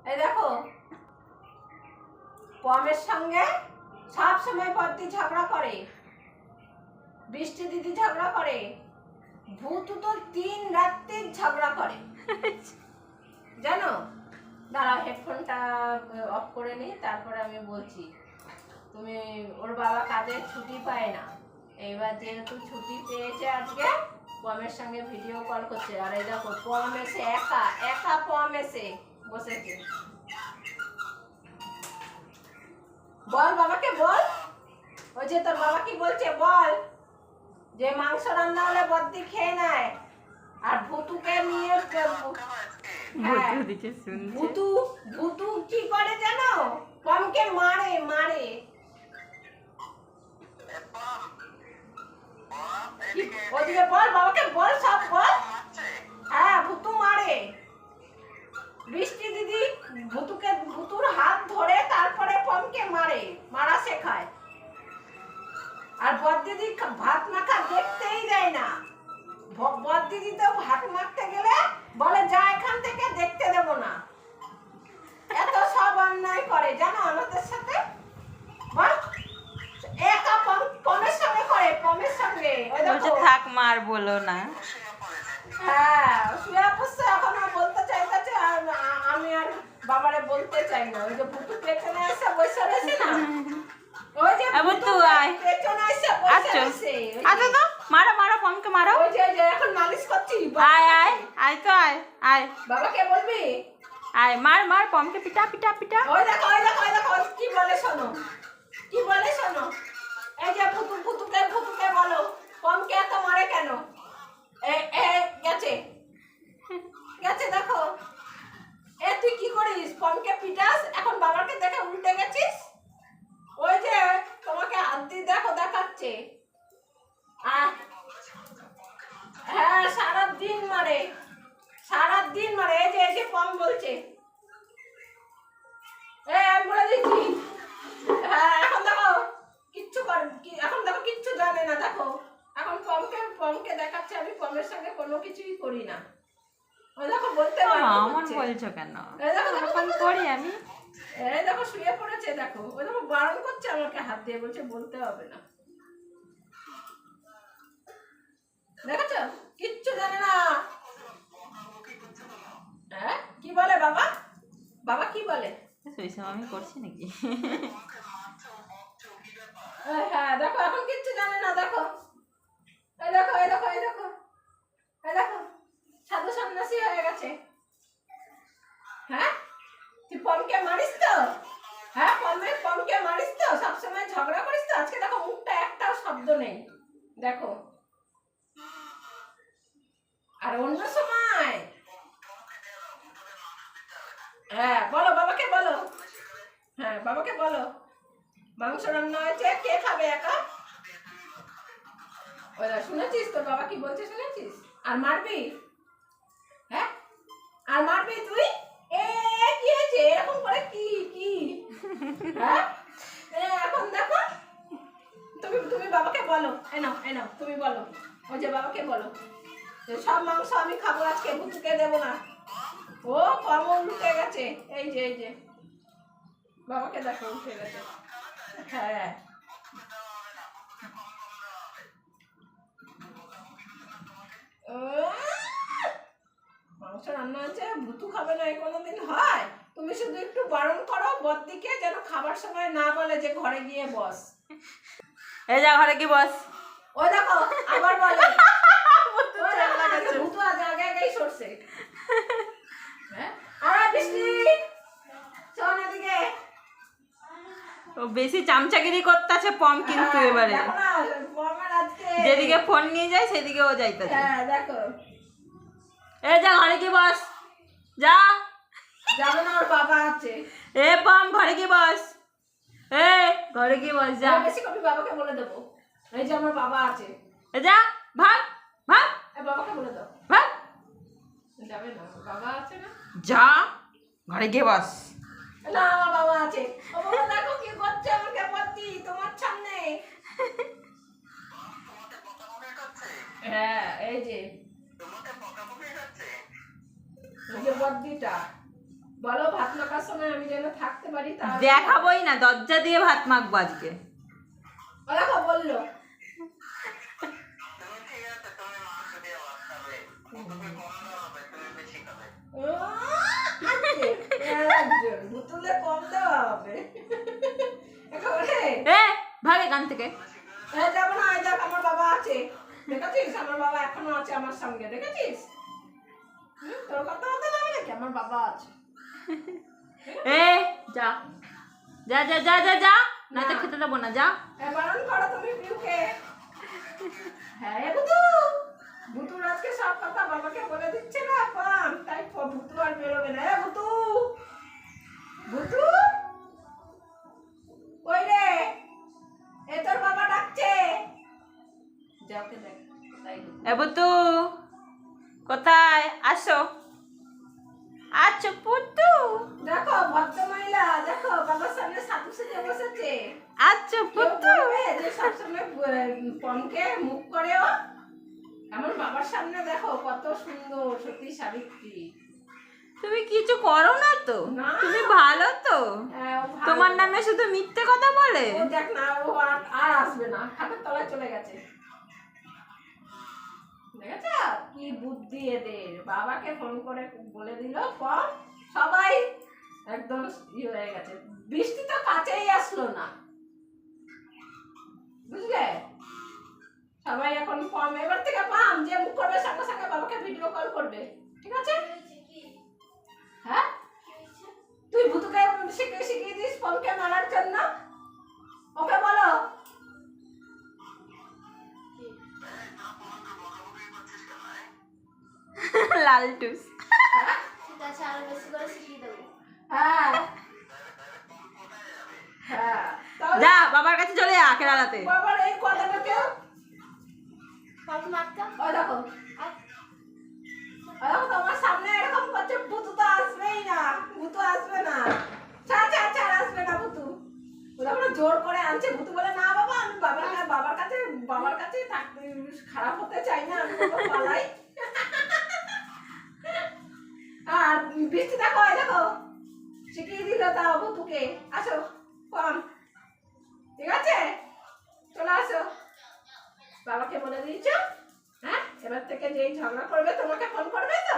এই দেখো পমের সঙ্গে সব সময় পদ্দি ঝগড়া করে, বৃষ্টি দিদি ঝগড়া করে, ভূতু তো 3 রাত্রি ঝগড়া করে জানো। দাঁড়াও হেডফোনটা অফ করে নি, তারপরে আমি বলছি। তুমি ওর বাবা কাজে ছুটি পায় না, এইবার যেহেতু ছুটি পেয়েছে আজকে পমের সঙ্গে ভিডিও কল করছে। আর এই দেখো পম এসে একা একা পম এসে বসেছে। বল বাবাকে বল, ওই যে তোর বাবা কি বলছে বল, যে মাংস রান্না হলে বদ্দি খেয়ে নেয়। আর ভুতুকে নিয়ে ভুতু ভুতু কি করে জানো, পমকে মারে মারে। ওদিকে বল বাবাকে বল, সব বল। হ্যাঁ ভুতু মারে, বৃষ্টি দিদি ভুতুর হাত ধরে তারপরে পমকে মারে, মারা শেখায়। আর বদ্দিদি ভাত মাখা দেখতেই দেয় না। বদ্দিদি তো ভাত মাখতে গেলে বলে যা এখান থেকে, দেখতে দেব না। এত সব অন্যায় করে জানো আমাদের সাথে। বল একা পমের সঙ্গে করে, পমের সঙ্গে। ওই দেখো থাক মার বলো না। হ্যাঁ শুয়ে পড়ছে, এখনো বলতে চাইতেছে। আর আমি আর বাবারে বলতে চাই না। ওই যে ভুতু পেছনে এসে বসে রয়েছে না, ওই যে ভুতু আয় পেছনে এসে বসে রয়েছে। আচ্ছা তো মারো মারো পমকে মারো। ওই যে এখন মালিশ করছি। আয় আয় আয় তো আয় আয়। বাবাকে বলবি আয় মার মার পমকে পিটা পিটা পিটা। ওই দেখো ওই দেখো ওই দেখো কি বলে শোনো, কি বলে শোনো। এই যে ভুতুকে বলো পমকে এত মারে কেন। গেছে গেছে দেখো। তুই কি করিস, পমকে পিটাস, এখন বাবাকে দেখে উল্টে গেছিস। ওই যে তোমাকে হাত দিয়ে দেখো দেখাচ্ছে। হ্যাঁ সারাদিন মারে, সারাদিন মারে। এই যে পম বলছে আমি বলে দিচ্ছি। হ্যাঁ এখন দেখো কিচ্ছু এখন দেখো কিচ্ছু জানে না। দেখো এখন পমকে দেখাচ্ছে আমি পমের সঙ্গে কোনো কিছুই করি না। ওই দেখো বলতে আমার বলছো কেন, এরকম করি আমি। এই দেখো শুয়ে পড়েছে, দেখো ওই দেখো বারণ করছে আমাকে হাত দিয়ে, বলছে বলতে হবে না। দেখেছো কিচ্ছু জানে না। হ্যাঁ কি বলে বাবা, বাবা কি বলে সেইসব আমি করছি নাকি। হ্যাঁ দেখো এখন কিচ্ছু জানে না। দেখো এই দেখো এই দেখো এই দেখো এই দেখো সাধু সন্ন্যাসী হয়ে গেছে। হ্যাঁ তুই পমকে মারিস তো, হ্যাঁ পমকে মারিস তো, সবসময় ঝগড়া করিস তো। আজকে দেখো মুখটা একটাও শব্দ নেই দেখো। আর অন্য সময় হ্যাঁ বলো বাবাকে বলো, হ্যাঁ বাবাকে বলো মাংস রান্না হয়েছে, কে খাবে একা। শুনেছিস তোর বাবা কি বলছে, শুনেছিস। আর মারবি, হ্যাঁ আর মারবি তুই। কি হয়েছে এরকম করে, কি কি হ্যাঁ এখন দেখো তুমি বাবাকে বলো। এনাও তুমি বলো, ওই যে বাবাকে বলো সব মাংস আমি খাবো আজকে, ভুতুকে দেবো না। ও কম উঠে গেছে, এই যে বাবাকে দেখো উঠে গেছে। হ্যাঁ মাংস রান্না হচ্ছে, ভুতু খাবে না কোনোদিন হয়। তুমি শুধু একটু বারণ করো বদ্দিকে যেন খাবার সময় না বলে যে ঘরে গিয়ে বস। এই যা ঘরে কি বস। ওই দেখো আবার বলে ভুতু আগেই সরছে। হ্যাঁ আর বৃষ্টি শোন এদিকে। ও বেশি চামচাগিরি করতেছে পম কিন্তু এবারে যেদিকে ফোন নিয়ে যায় সেদিকে ও যাইতেছে। হ্যাঁ দেখো এই যা ঘরে কি বস, যা যাবে না, ওর বাবা আছে। এ পম ঘরে কি বস, এ ঘরে কি বস যা। বেশি কপি বাবাকে বলে দেবো, এই যে আমার বাবা আছে। এ যা ভাগ ভাগ, বাবাকে বলে দাও ভাগ। যাবে না, বাবা আছে না, যা ঘরে গিয়ে বস। না আমার বাবা আছে। ও বাবা দেখো কি করছে আমাকে বদ্দি তোমার সামনে। হ্যাঁ এই যে বদ্দিটা বলো ভাত মাখার সময় আমি যেন থাকতে পারি। দেখাবোই না, দরজা দিয়ে ভাত মাখবো আজকে। ও দেখো বললো ভুতুলে কম দেওয়া হবে একেবারে। ভাগ এখান থেকে। যাবো না, দেখ আমার বাবা আছে, দেখেছিস আমার বাবা এখনো আছে আমার সঙ্গে, দেখেছিস? তোর কথা হতে যাবে নাকি, আমার বাবা আছে। যা যা যা যা যা যা, না তো খেতে দেবো না, যা। বারণ করো তুমি পিউকে। হ্যাঁ ভুতু, ভুতুর আজকে সব কথা বাবাকে বলে দিচ্ছে না পান, তাই ভুতু আর বেরোবে না। ভুতু, ভুতু কই রে? এ তোর বাবা ডাকছে, যাওকে দেখ। বুতু কোথায়? আসো আচ্ছা পুতু, দেখো ভদ্র মহিলা, দেখো বাবার সামনে সাধু সেজে বসেছে। আচ্ছা পুতু, যে সবসময় পমকে মুখ করে ও, আমার বাবার সামনে দেখো কত সুন্দর, সত্যি সাবিত্রী। তুমি কিছু করো না তো? না। তুমি ভালো তো? তোমার নামে শুধু মিথ্যে কথা বলে। ও দেখ না, ও আর আসবে না, খাটের তলায় চলে গেছে। দেখেছ কি বুদ্ধি এদের, বাবাকে ফোন করে বলে দিল পর, সবাই একদম হয়ে গেছে। বৃষ্টি তো কাছেই আসলো না, বুঝলে? সবাই এখন পম, এবার থেকে পাম যে মুখ করবে সঙ্গে সঙ্গে বাবাকে ভিডিও কল করবে, ঠিক আছে? হ্যাঁ, তুই ভুতুকে শিখিয়ে দিস পমকে মারার জন্য, ওকে বলো। লালটুস। ঠিক আছে, আরো বেশি করে শিখিয়ে দেবো। হ্যাঁ হ্যাঁ, যা বাবার কাছে চলে যা কেরালাতে। বাবার এই কথাটা কেউ বাবু মাত্রা ও দেখো, তোমার সামনে এরকম করছে, ভুতু তো আসবেই না, ভুতু আসবে না, ছাড় আসবে না ভুতু। ওরা জোর করে আনছে, ভুতু বলে না বাবা আমি বাবার কাছে থাকতে খারাপ হতে চাই না, আমি বাবা পালাই। আর বৃষ্টি দেখো, দেখো শিখিয়ে দিল তাও ভুতুকে। আসো কম, ঠিক আছে চলে আসো, বাবাকে বলে দিয়েছো। হ্যাঁ, এবার থেকে যেই ঝগড়া করবে তোমাকে ফোন করবে তো,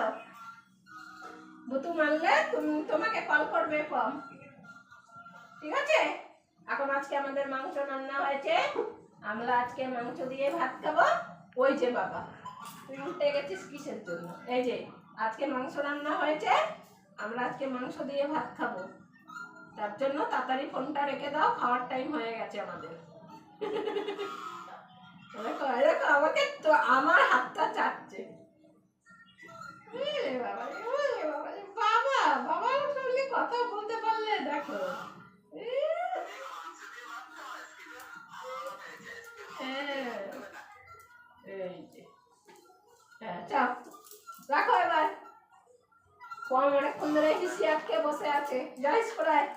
ভুতু মানলে তোমাকে কল করবে কম, ঠিক আছে? এখন আজকে আমাদের মাংস রান্না হয়েছে, আমরা আজকে মাংস দিয়ে ভাত খাবো। ওই যে বাবা তুই উঠে গেছিস কিসের জন্য? এই যে আজকে মাংস রান্না হয়েছে, আমরা আজকে মাংস দিয়ে ভাত খাবো, তার জন্য তাড়াতাড়ি ফোনটা রেখে দাও, খাওয়ার টাইম হয়ে গেছে আমাদের। দেখো দেখো আমাকে তো আমার হাতটা চাটছে। বাবা বাবার সঙ্গে কথা বলতে পারলে দেখো, রাখো এবার। অনেকক্ষণ ধরে হিসি আটকে বসে আছে, যাইস কোথায়?